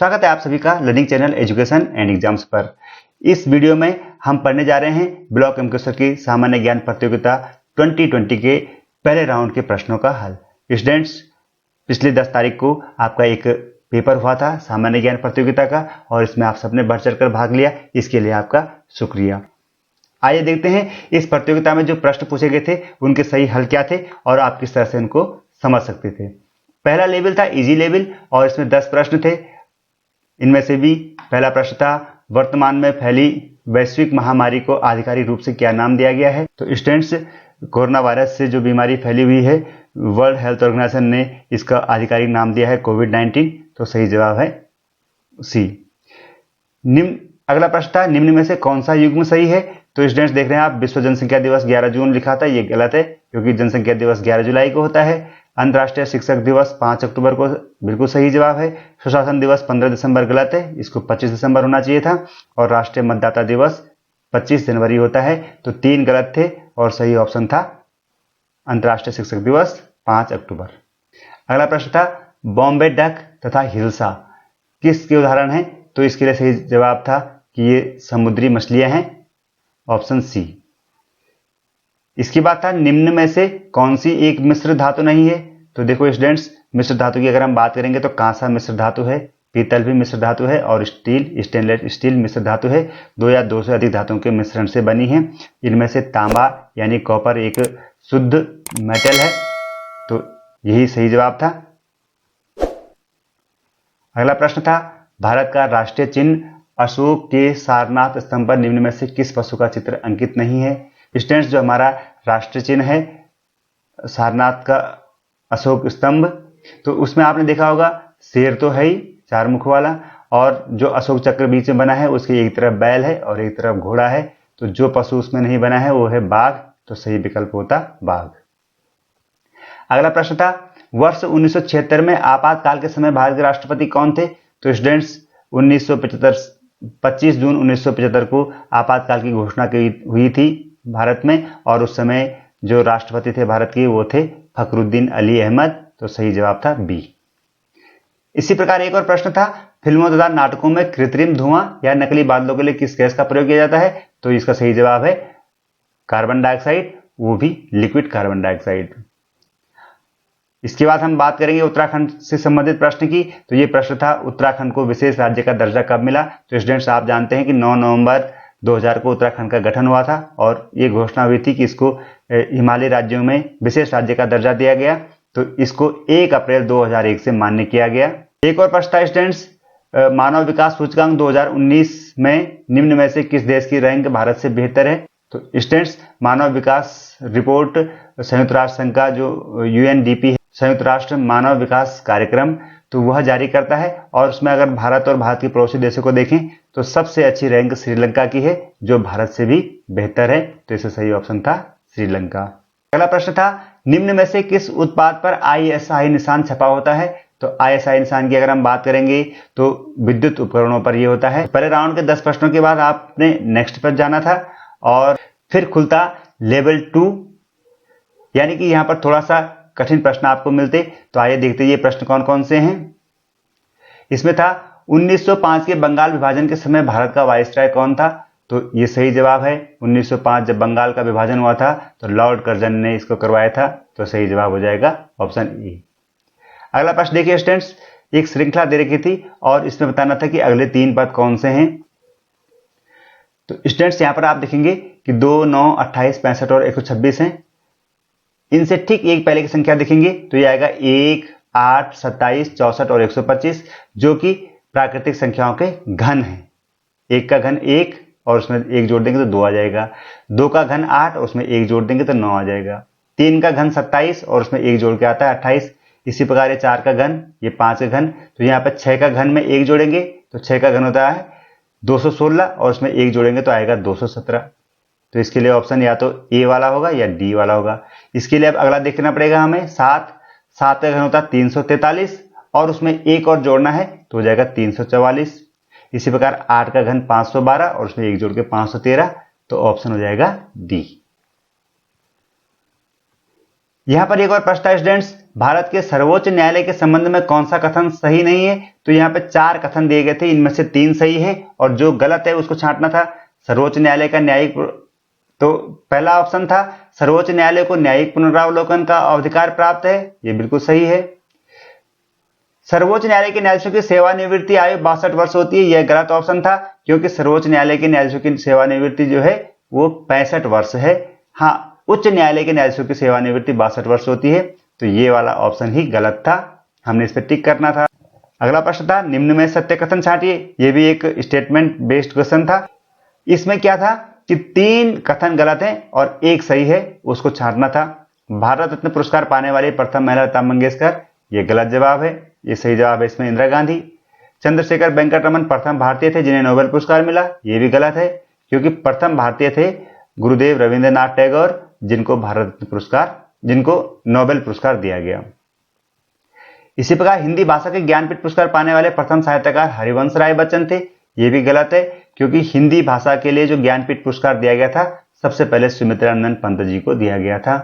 स्वागत है आप सभी का learning channel education and exams पर। इस वीडियो में हम पढ़ने जा रहे हैं ब्लॉक एमक्यूएसआर की सामान्य ज्ञान प्रतियोगिता 2020 के पहले राउंड के प्रश्नों का हल। स्टूडेंट्स, पिछली 10 तारीख को आपका एक पेपर हुआ था सामान्य ज्ञान प्रतियोगिता का और इसमें आप सबने बढ़ चढ़ कर भाग लिया, इसके लिए आपका शुक्रिया। आइए देखते हैं इस प्रतियोगिता में जो प्रश्न पूछे गए थे उनके सही हल क्या थे और आप किस तरह से उनको समझ सकते थे। पहला लेवल था इजी लेवल और इसमें 10 प्रश्न थे। इनमें से भी पहला प्रश्न था वर्तमान में फैली वैश्विक महामारी को आधिकारिक रूप से क्या नाम दिया गया है। तो स्टूडेंट्स, कोरोना वायरस से जो बीमारी फैली हुई है वर्ल्ड हेल्थ ऑर्गेनाइजेशन ने इसका आधिकारिक नाम दिया है कोविड-19। तो सही जवाब है सी। अगला प्रश्न था निम्न में से कौन सा युग्म सही है। तो स्टूडेंट्स देख रहे हैं आप, विश्व जनसंख्या दिवस 11 जून लिखा था, ये गलत है क्योंकि जनसंख्या दिवस 11 जुलाई को होता है। अंतर्राष्ट्रीय शिक्षक दिवस 5 अक्टूबर को बिल्कुल सही जवाब है। सुशासन दिवस 15 दिसंबर गलत है, इसको 25 दिसंबर होना चाहिए था। और राष्ट्रीय मतदाता दिवस 25 जनवरी होता है। तो 3 गलत थे और सही ऑप्शन था अंतर्राष्ट्रीय शिक्षक दिवस 5 अक्टूबर। अगला प्रश्न था बॉम्बे डक तथा हिल्सा किसके उदाहरण हैं। तो इसके लिए सही जवाब था कि ये समुद्री मछलियां हैं, ऑप्शन सी। इसके बाद था निम्न में से कौन सी एक मिश्र धातु नहीं है। तो देखो स्टूडेंट्स, मिश्र धातु की अगर हम बात करेंगे तो कांसा मिश्र धातु है, पीतल भी मिश्र धातु है और स्टेनलेस स्टील मिश्र धातु है। 2 या 2 से अधिक धातुओं के मिश्रण से बनी है। इनमें से तांबा यानी कॉपर एक शुद्ध मेटल है, तो यही सही जवाब था। अगला प्रश्न था भारत का राष्ट्रीय चिन्ह अशोक के सारनाथ स्तंभ पर निम्न में से किस पशु का चित्र अंकित नहीं है। स्टूडेंट्स, जो हमारा राष्ट्रीय चिन्ह है सारनाथ का अशोक स्तंभ, तो उसमें आपने देखा होगा शेर तो है ही 4 मुख वाला, और जो अशोक चक्र बीच में बना है उसकी एक तरफ बैल है और एक तरफ घोड़ा है। तो जो पशु उसमें नहीं बना है वो है बाघ, तो सही विकल्प होता बाघ। अगला प्रश्न था वर्ष 1976 में आपातकाल के समय भारत के राष्ट्रपति कौन थे। तो स्टूडेंट्स 25 जून 1975 को आपातकाल की घोषणा हुई थी भारत में और उस समय जो राष्ट्रपति थे भारत के वो थे फखरुद्दीन अली अहमद। तो सही जवाब था बी। इसी प्रकार एक और प्रश्न था फिल्मों तथा नाटकों में कृत्रिम धुआं या नकली बादलों के लिए किस गैस का प्रयोग किया जाता है। तो इसका सही जवाब है कार्बन डाइऑक्साइड, वो भी लिक्विड कार्बन डाइऑक्साइड। इसके बाद हम बात करेंगे उत्तराखंड से संबंधित प्रश्न की। तो ये प्रश्न था उत्तराखंड को विशेष राज्य का दर्जा कब मिला। तो स्टूडेंट्स आप जानते हैं कि 9 नवंबर 2000 को उत्तराखंड का गठन हुआ था और ये घोषणा हुई थी कि इसको हिमालयी राज्यों में विशेष राज्य का दर्जा दिया गया। तो इसको 1 अप्रैल 2001 से मान्य किया गया। एक और प्रश्न था स्टूडेंट्स मानव विकास सूचकांक 2019 में निम्न में से किस देश की रैंक भारत से बेहतर है। तो स्टूडेंट्स मानव विकास रिपोर्ट संयुक्त राष्ट्र संघ का जो UNDP है, संयुक्त राष्ट्र मानव विकास कार्यक्रम, तो वह जारी करता है और उसमें अगर भारत और भारत के पड़ोसी देशों को देखें तो सबसे अच्छी रैंक श्रीलंका की है जो भारत से भी बेहतर है। तो इससे सही ऑप्शन था श्रीलंका। अगला प्रश्न था निम्न में से किस उत्पाद पर ISI निशान छपा होता है। तो ISI निशान की अगर हम बात करेंगे तो विद्युत उपकरणों पर यह होता है। पहले राउंड के 10 प्रश्नों के बाद आपने नेक्स्ट पर जाना था और फिर खुलता लेवल 2, यानी कि यहां पर थोड़ा सा कठिन प्रश्न आपको मिलते। तो आइए देखते ये प्रश्न कौन कौन से हैं। इसमें था 1905 के बंगाल विभाजन के समय भारत का वायसराय कौन था। तो ये सही जवाब है। 1905 जब बंगाल का विभाजन हुआ था तो लॉर्ड कर्जन ने इसको करवाया था। तो सही जवाब हो जाएगा ऑप्शन ए। अगला प्रश्न देखिए स्टूडेंट्स, एक श्रृंखला दे रखी थी और इसमें बताना था कि अगले 3 पद कौन से हैं। तो स्टूडेंट्स यहां पर आप देखेंगे कि 2, 9, 28, 65 और 126 हैं। इनसे ठीक एक पहले की संख्या देखेंगे तो ये आएगा 1, 8, 27, 64 और 125, जो कि प्राकृतिक संख्याओं के घन है। 1 का घन 1 और उसमें 1 जोड़ देंगे तो 2 आ जाएगा। 2 का घन 8 और उसमें 1 जोड़ देंगे तो 9 आ जाएगा। 3 का घन 27 और उसमें 1 जोड़ के आता है 28। इसी प्रकार ये 4 का घन, ये 5 का घन, तो यहाँ पर 6 का घन में 1 जोड़ेंगे तो 6 का घन होता है 216 और उसमें 1 जोड़ेंगे तो आएगा 217। तो इसके लिए ऑप्शन या तो ए वाला होगा या डी वाला होगा। इसके लिए अब अगला देखना पड़ेगा हमें 7 का घन होता है 343 और उसमें 1 और जोड़ना है तो हो जाएगा 344। इसी प्रकार 8 का घन 512 और उसमें 1 जोड़ के 513। तो ऑप्शन हो जाएगा डी। यहाँ पर एक और प्रश्न था स्टूडेंट्स, भारत के सर्वोच्च न्यायालय के संबंध में कौन सा कथन सही नहीं है। तो यहाँ पे 4 कथन दिए गए थे, इनमें से 3 सही है और जो गलत है उसको छांटना था। सर्वोच्च न्यायालय का न्यायिक, तो पहला ऑप्शन था सर्वोच्च न्यायालय को न्यायिक पुनरावलोकन का अधिकार प्राप्त है, ये बिल्कुल सही है। सर्वोच्च न्यायालय के न्यायाधीशों की सेवानिवृत्ति आयु 62 वर्ष होती है, यह गलत ऑप्शन था, क्योंकि सर्वोच्च न्यायालय के न्यायाधीशों की सेवानिवृत्ति जो है वो 65 वर्ष है। हाँ, उच्च न्यायालय के न्यायाधीशों की सेवानिवृत्ति 62 वर्ष होती है, तो ये वाला ऑप्शन ही गलत था, हमने इस पर टिक करना था। अगला प्रश्न था निम्न में सत्य कथन छांटिए, ये भी एक स्टेटमेंट बेस्ड क्वेश्चन था। इसमें क्या था कि 3 कथन गलत हैं और 1 सही है, उसको छांटना था। भारत रत्न पुरस्कार पाने वाली प्रथम महिला लता मंगेशकर, ये गलत जवाब है, ये सही जवाब है इसमें इंदिरा गांधी। चंद्रशेखर वेंकट रमन प्रथम भारतीय थे जिन्हें नोबेल पुरस्कार मिला, ये भी गलत है, क्योंकि प्रथम भारतीय थे गुरुदेव रविंद्रनाथ टैगोर, जिनको भारत रत्न पुरस्कार, जिनको नोबेल पुरस्कार दिया गया। इसी प्रकार हिंदी भाषा के ज्ञानपीठ पुरस्कार पाने वाले प्रथम साहित्यकार हरिवंश राय बच्चन थे, ये भी गलत है, क्योंकि हिंदी भाषा के लिए जो ज्ञानपीठ पुरस्कार दिया गया था सबसे पहले सुमित्रानंद पंत जी को दिया गया था।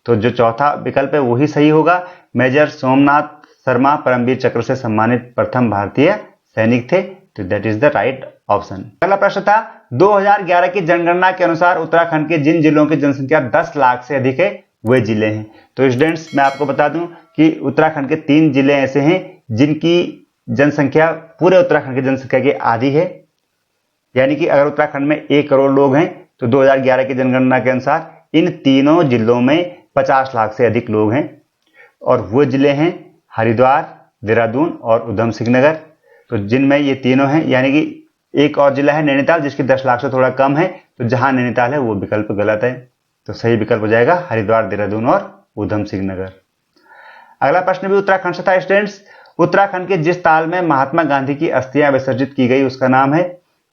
तो जो चौथा विकल्प है वही सही होगा। मेजर सोमनाथ शर्मा परमवीर चक्र से सम्मानित प्रथम भारतीय सैनिक थे, तो that is the right option. अगला प्रश्न था 2011 की जनगणना के अनुसार उत्तराखंड के जिन जिलों की जनसंख्या 10 लाख से अधिक है वे जिले हैं। तो स्टूडेंट्स मैं आपको बता दूं कि उत्तराखंड के 3 जिले ऐसे हैं जिनकी जनसंख्या पूरे उत्तराखंड की जनसंख्या की आधी है, यानी कि अगर उत्तराखंड में 1 करोड़ लोग हैं तो 2011 की जनगणना के अनुसार इन तीनों जिलों में 50 लाख से अधिक लोग हैं, और वो जिले हैं हरिद्वार, देहरादून और उधम सिंह नगर। तो जिनमें ये तीनों हैं, यानी कि एक और जिला है नैनीताल जिसकी 10 लाख से थोड़ा कम है, तो जहां नैनीताल है वो विकल्प गलत है, तो सही विकल्प हो जाएगा हरिद्वार, देहरादून और उधम सिंह नगर। अगला प्रश्न भी उत्तराखंड से था स्टूडेंट्स, उत्तराखंड के जिस ताल में महात्मा गांधी की अस्थियां विसर्जित की गई उसका नाम है।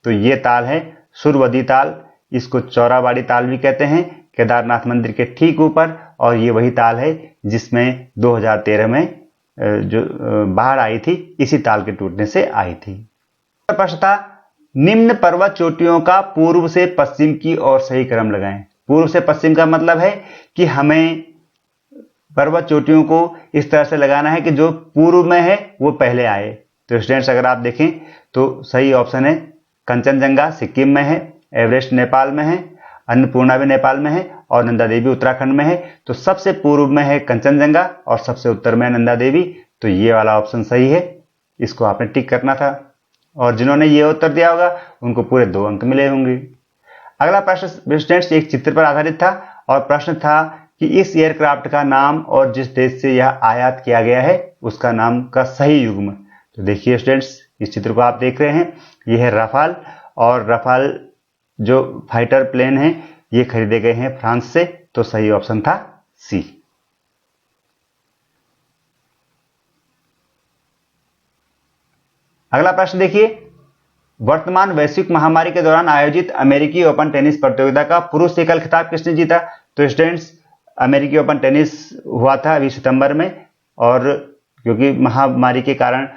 तो ये ताल है सुरवदी ताल, इसको चौराबाड़ी ताल भी कहते हैं, केदारनाथ मंदिर के ठीक ऊपर, और ये वही ताल है जिसमें 2013 में जो बाढ़ आई थी इसी ताल के टूटने से आई थी। प्रश्न था निम्न पर्वत चोटियों का पूर्व से पश्चिम की ओर सही क्रम लगाएं। पूर्व से पश्चिम का मतलब है कि हमें पर्वत चोटियों को इस तरह से लगाना है कि जो पूर्व में है वो पहले आए। तो स्टूडेंट्स अगर आप देखें तो सही ऑप्शन है कंचनजंगा सिक्किम में है, एवरेस्ट नेपाल में है, अन्नपूर्णा भी नेपाल में है और नंदा देवी उत्तराखंड में है। तो सबसे पूर्व में है कंचनजंगा और सबसे उत्तर में नंदा देवी, तो ये वाला ऑप्शन सही है, इसको आपने टिक करना था, और जिन्होंने ये उत्तर दिया होगा उनको पूरे 2 अंक मिले होंगे। अगला प्रश्न स्टूडेंट्स एक चित्र पर आधारित था और प्रश्न था कि इस एयरक्राफ्ट का नाम और जिस देश से यह आयात किया गया है उसका नाम का सही युग्म। तो देखिए स्टूडेंट्स इस चित्र को आप देख रहे हैं, यह है रफाल, और रफाल जो फाइटर प्लेन है ये खरीदे गए हैं फ्रांस से, तो सही ऑप्शन था सी। अगला प्रश्न देखिए, वर्तमान वैश्विक महामारी के दौरान आयोजित अमेरिकी ओपन टेनिस प्रतियोगिता का पुरुष एकल खिताब किसने जीता। तो स्टूडेंट्स अमेरिकी ओपन टेनिस हुआ था अभी सितंबर में, और क्योंकि महामारी के कारण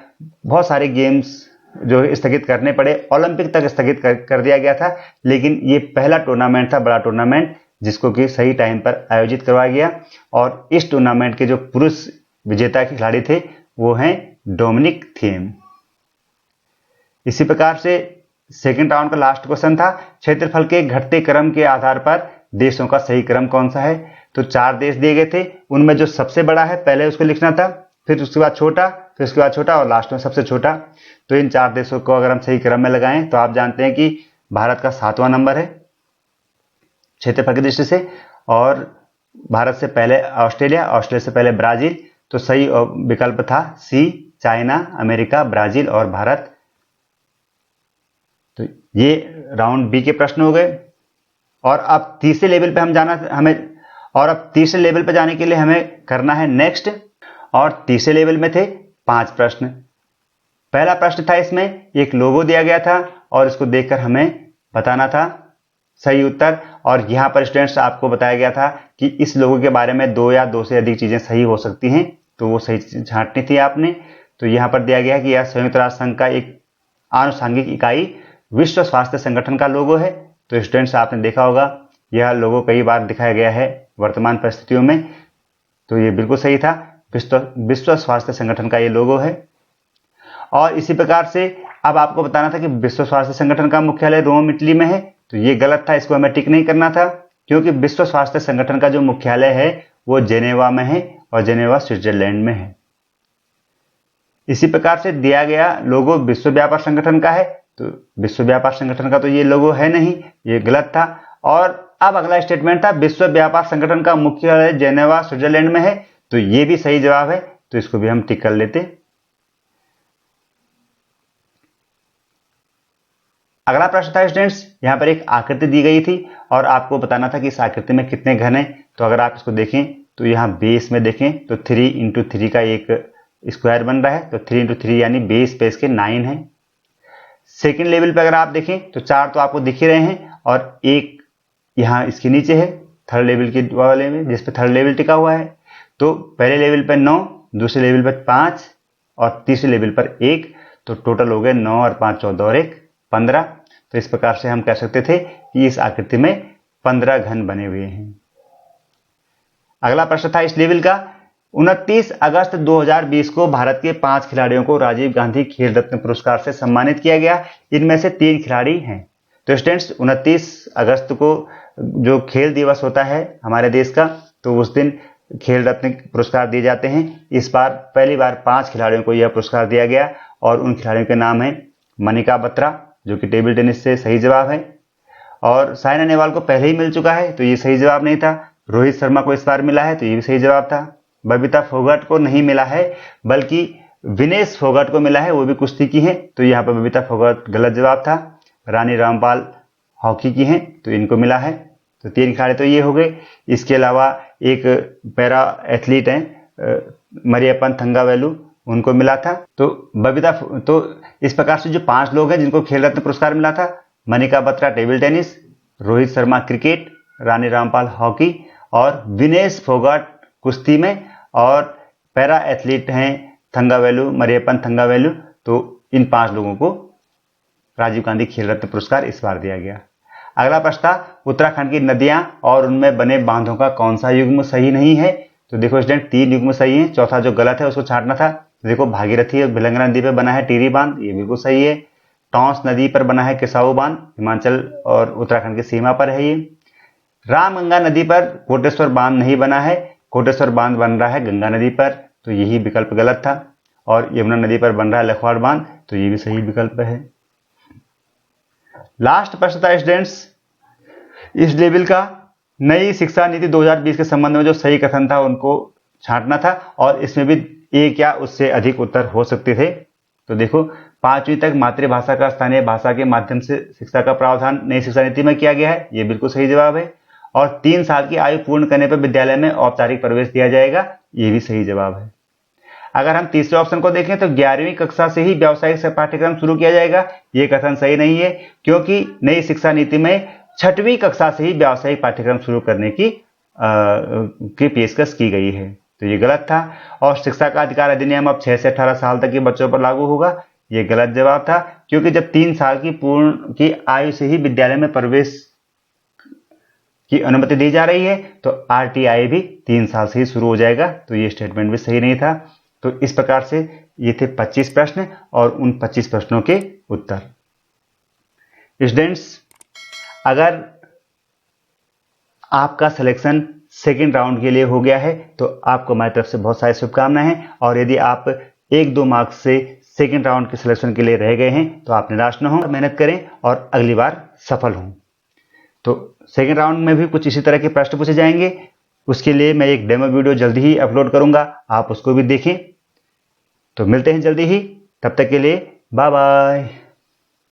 बहुत सारे गेम्स जो स्थगित करने पड़े, ओलंपिक तक स्थगित कर दिया गया था, लेकिन ये पहला टूर्नामेंट था, बड़ा टूर्नामेंट, जिसको कि सही टाइम पर आयोजित करवाया गया। और इस टूर्नामेंट के जो पुरुष विजेता खिलाड़ी थे वो हैं डोमिनिक थीम। इसी प्रकार से सेकंड राउंड का लास्ट क्वेश्चन था, क्षेत्रफल के घटते क्रम के आधार पर देशों का सही क्रम कौन सा है। तो 4 देश दिए गए थे, उनमें जो सबसे बड़ा है पहले उसको लिखना था, फिर उसके बाद छोटा, फिर उसके बाद छोटा और लास्ट में सबसे छोटा। तो इन 4 देशों को अगर हम सही क्रम में लगाएं तो आप जानते हैं कि भारत का 7वां नंबर है क्षेत्रफल की दृष्टि से, और भारत से पहले ऑस्ट्रेलिया, ऑस्ट्रेलिया से पहले ब्राजील। तो सही विकल्प था सी, चाइना, अमेरिका, ब्राजील और भारत। तो ये राउंड बी के प्रश्न हो गए। और अब तीसरे लेवल पे तीसरे लेवल पे जाने के लिए हमें करना है नेक्स्ट, और तीसरे लेवल में थे 5 प्रश्न। पहला प्रश्न था, इसमें एक लोगो दिया गया था और इसको देखकर हमें बताना था सही उत्तर, और यहां पर स्टूडेंट्स आपको बताया गया था कि इस लोगो के बारे में 2 या 2 से अधिक चीजें सही हो सकती हैं, तो वो सही छांटनी थी आपने। तो यहां पर दिया गया है कि यह संयुक्त राष्ट्र संघ का एक आनुषंगिक इकाई विश्व स्वास्थ्य संगठन का लोगो है। तो स्टूडेंट्स आपने देखा होगा यह लोगो कई बार दिखाया गया है वर्तमान परिस्थितियों में। तो ये बिल्कुल सही था। विश्व स्वास्थ्य संगठन का ये लोगो है। और इसी प्रकार से अब आपको बताना था कि विश्व स्वास्थ्य संगठन का मुख्यालय रोम इटली में है, तो ये गलत था, इसको हमें टिक नहीं करना था, क्योंकि विश्व स्वास्थ्य संगठन का जो मुख्यालय है वो जेनेवा में है और जेनेवा स्विट्जरलैंड में है। इसी प्रकार से दिया गया लोगो विश्व व्यापार संगठन का है, तो विश्व व्यापार संगठन का तो ये लोगो है नहीं, ये गलत था। और अब अगला स्टेटमेंट था विश्व व्यापार संगठन का मुख्यालय जेनेवा स्विट्जरलैंड में है, तो ये भी सही जवाब है, तो इसको भी हम टिक कर लेते। अगला प्रश्न था स्टूडेंट्स, यहाँ पर एक आकृति दी गई थी और आपको बताना था कि इस आकृति में कितने घन हैं। तो अगर आप इसको देखें तो यहाँ बेस में देखें तो 3 × 3 का एक स्क्वायर बन रहा है, तो 3 × 3 यानी बेस पे इसके 9 है। सेकेंड लेवल पे अगर आप देखें तो 4 तो आपको दिख ही रहे हैं और एक यहाँ इसके नीचे है थर्ड लेवल के वाले में, जिस पे थर्ड लेवल टिका हुआ है। तो पहले लेवल पर 9, दूसरे लेवल पर 5 और तीसरे लेवल पर 1, तो टोटल हो गए 9 और 5 14 और 1 15। तो इस प्रकार से हम कह सकते थे कि इस आकृति में 15 घन बने हुए हैं। अगला प्रश्न था इस लेवल का, 29 अगस्त 2020 को भारत के 5 खिलाड़ियों को राजीव गांधी खेल रत्न पुरस्कार से सम्मानित किया गया। इनमें से 3 खिलाड़ी हैं। तो स्टूडेंट्स 29 अगस्त को जो खेल दिवस होता है हमारे देश का, तो उस दिन खेल रत्न पुरस्कार दिए जाते हैं। इस बार पहली बार 5 खिलाड़ियों को यह पुरस्कार दिया गया और उन खिलाड़ियों के नाम हैं मनिका बत्रा, जो कि टेबल टेनिस से सही जवाब है, और साइना नेहवाल को पहले ही मिल चुका है, तो ये सही जवाब नहीं था। रोहित शर्मा को इस बार मिला है, तो ये भी सही जवाब था। बबीता फोगाट को नहीं मिला है, बल्कि विनेश फोगाट को मिला है, वो भी कुश्ती की हैं, तो यहाँ पर बबीता फोगाट गलत जवाब था। रानी रामपाल हॉकी की हैं, तो इनको मिला है। तो 3 खिलाड़ी तो ये हो गए। इसके अलावा एक पैरा एथलीट हैं मरियप्पन थंगावेलु, उनको मिला था। तो बबीता, तो इस प्रकार से जो 5 लोग हैं जिनको खेल रत्न पुरस्कार मिला था, Manika Batra table tennis, Rohit Sharma cricket, Rani Rampal hockey और विनेश फोगाट कुश्ती में, और पैरा एथलीट हैं थंगावेलु, मरियप्पन थंगावेलु। तो इन 5 लोगों को राजीव गांधी खेल रत्न पुरस्कार इस बार दिया गया। अगला प्रश्न था उत्तराखंड की नदियां और उनमें बने बांधों का कौन सा युग्म सही नहीं है। तो देखो स्टूडेंट 3 युग्म सही है, चौथा जो गलत है उसको छांटना था। देखो भागीरथी और भिलंगना नदी पर बना है टिहरी बांध, ये बिल्कुल सही है। टॉन्स नदी पर बना है किसाऊ बांध, हिमाचल और उत्तराखंड की सीमा पर है ये। रामगंगा नदी पर कोटेश्वर बांध नहीं बना है, कोटेश्वर बांध बन रहा है गंगा नदी पर, तो यही विकल्प गलत था। और यमुना नदी पर बन रहा है लखवाड़ बांध, तो ये भी सही विकल्प है। लास्ट प्रश्न था स्टूडेंट्स इस लेवल का, नई शिक्षा नीति 2020 के संबंध में जो सही कथन था उनको छांटना था, और इसमें भी एक या उससे अधिक उत्तर हो सकते थे। तो देखो 5वीं तक मातृभाषा का स्थानीय भाषा के माध्यम से शिक्षा का प्रावधान नई शिक्षा नीति में किया गया है, ये बिल्कुल सही जवाब है। और 3 साल की आयु पूर्ण करने पर विद्यालय में औपचारिक प्रवेश दिया जाएगा, ये भी सही जवाब है। अगर हम तीसरे ऑप्शन को देखें तो 11वीं कक्षा से ही व्यावसायिक पाठ्यक्रम शुरू किया जाएगा, ये कथन सही नहीं है, क्योंकि नई शिक्षा नीति में 6वीं कक्षा से ही व्यावसायिक पाठ्यक्रम शुरू करने की पेशकश की गई है, तो ये गलत था। और शिक्षा का अधिकार अधिनियम अब 6 से 18 साल तक के बच्चों पर लागू होगा, ये गलत जवाब था, क्योंकि जब 3 साल की पूर्ण की आयु से ही विद्यालय में प्रवेश की अनुमति दी जा रही है, तो RTI भी 3 साल से ही शुरू हो जाएगा, तो ये स्टेटमेंट भी सही नहीं था। तो इस प्रकार से ये थे 25 प्रश्न और उन 25 प्रश्नों के उत्तर। स्टूडेंट्स, अगर आपका सिलेक्शन सेकेंड राउंड के लिए हो गया है तो आपको हमारी तरफ से बहुत सारी शुभकामनाएं हैं, और यदि आप 1-2 मार्क्स से सेकेंड राउंड के सिलेक्शन के लिए रह गए हैं तो आप निराश न हो, मेहनत करें और अगली बार सफल हों। तो सेकेंड राउंड में भी कुछ इसी तरह के प्रश्न पूछे जाएंगे, उसके लिए मैं एक डेमो वीडियो जल्दी ही अपलोड करूंगा, आप उसको भी देखें। तो मिलते हैं जल्दी ही, तब तक के लिए बाय बाय।